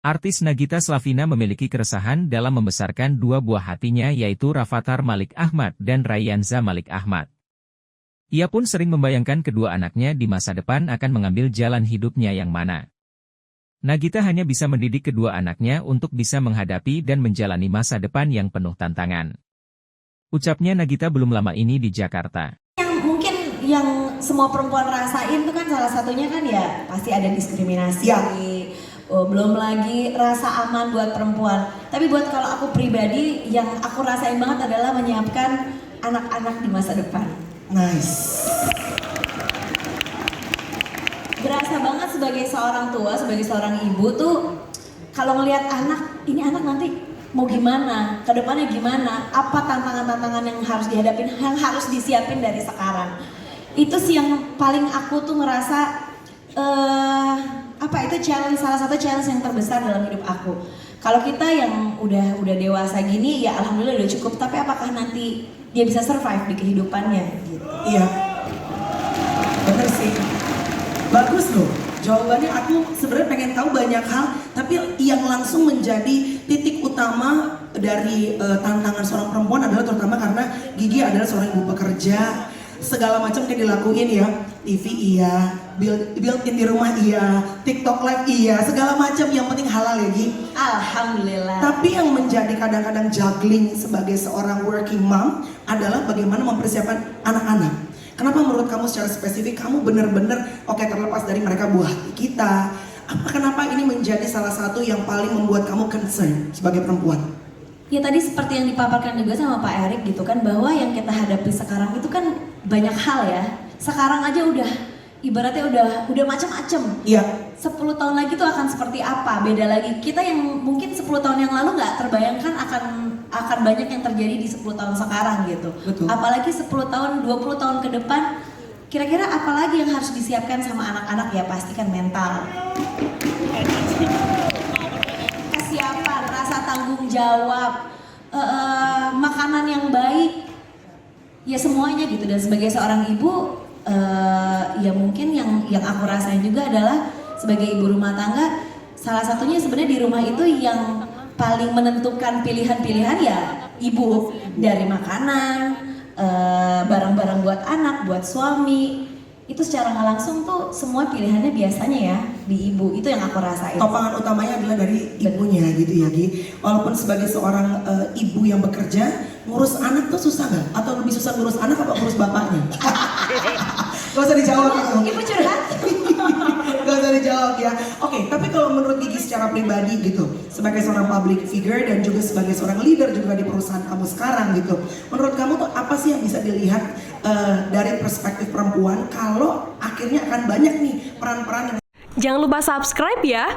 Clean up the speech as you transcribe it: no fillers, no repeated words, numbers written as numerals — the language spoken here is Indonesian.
Artis Nagita Slavina memiliki keresahan dalam membesarkan dua buah hatinya yaitu Rafathar Malik Ahmad dan Raihanza Malik Ahmad. Ia pun sering membayangkan kedua anaknya di masa depan akan mengambil jalan hidupnya yang mana. Nagita hanya bisa mendidik kedua anaknya untuk bisa menghadapi dan menjalani masa depan yang penuh tantangan. Ucapnya Nagita belum lama ini di Jakarta. Yang semua perempuan rasain itu kan salah satunya kan ya pasti ada diskriminasi. Ya. Belum lagi rasa aman buat perempuan. Tapi buat kalau aku pribadi yang aku rasain banget adalah menyiapkan anak-anak di masa depan. Nice. Berasa banget sebagai seorang tua, sebagai seorang ibu tuh kalau ngelihat anak, ini anak nanti mau gimana, ke depannya gimana, apa tantangan-tantangan yang harus dihadapin, yang harus disiapin dari sekarang. Itu sih yang paling aku tuh ngerasa itu challenge, salah satu challenge yang terbesar dalam hidup aku. Kalau kita yang udah dewasa gini ya alhamdulillah udah cukup, tapi apakah nanti dia bisa survive di kehidupannya gitu. Iya. Bener sih. Bagus loh. Jawabannya aku sebenarnya pengen tahu banyak hal, tapi yang langsung menjadi titik utama dari tantangan seorang perempuan adalah terutama karena Gigi adalah seorang ibu pekerja. Segala macam yang dilakuin ya, TV iya, built-in di rumah iya, TikTok live iya, segala macam yang penting halal ya Gi. Alhamdulillah. Tapi yang menjadi kadang-kadang juggling sebagai seorang working mom adalah bagaimana mempersiapkan anak-anak. Kenapa menurut kamu secara spesifik kamu benar-benar terlepas dari mereka buah hati kita, kenapa ini menjadi salah satu yang paling membuat kamu concern sebagai perempuan? Ya tadi seperti yang dipaparkan juga sama Pak Erik gitu kan, bahwa yang kita hadapi sekarang itu kan banyak hal ya. Sekarang aja udah ibaratnya udah macam-macam. Iya. 10 tahun lagi tuh akan seperti apa? Beda lagi. Kita yang mungkin 10 tahun yang lalu nggak terbayangkan akan banyak yang terjadi di 10 tahun sekarang gitu. Betul. Apalagi 10 tahun, 20 tahun ke depan, kira-kira apa lagi yang harus disiapkan sama anak-anak ya? Pastikan mental. Kesiapan, rasa tanggung jawab, makanan yang baik, ya semuanya gitu. Dan sebagai seorang ibu, ya mungkin yang aku rasain juga adalah sebagai ibu rumah tangga, salah satunya sebenarnya di rumah itu yang paling menentukan pilihan-pilihan ya ibu, dari makanan, barang-barang buat anak, buat suami. Itu secara nggak langsung tuh semua pilihannya biasanya ya di ibu, itu yang aku rasain. Topangan utamanya adalah dari ibunya gitu ya Gi. Walaupun sebagai seorang ibu yang bekerja, ngurus anak tuh susah nggak? Atau lebih susah ngurus anak apa ngurus bapaknya? Gak usah dijawab itu. Ibu curhat. Gak usah dijawab ya. Oke, tapi kalau menurut Gigi secara pribadi gitu, sebagai seorang public figure dan juga sebagai seorang leader juga di perusahaan kamu sekarang gitu, menurut kamu tuh apa sih yang bisa dilihat dari perspektif perempuan kalau akhirnya akan banyak nih peran-peran yang... Jangan lupa subscribe ya.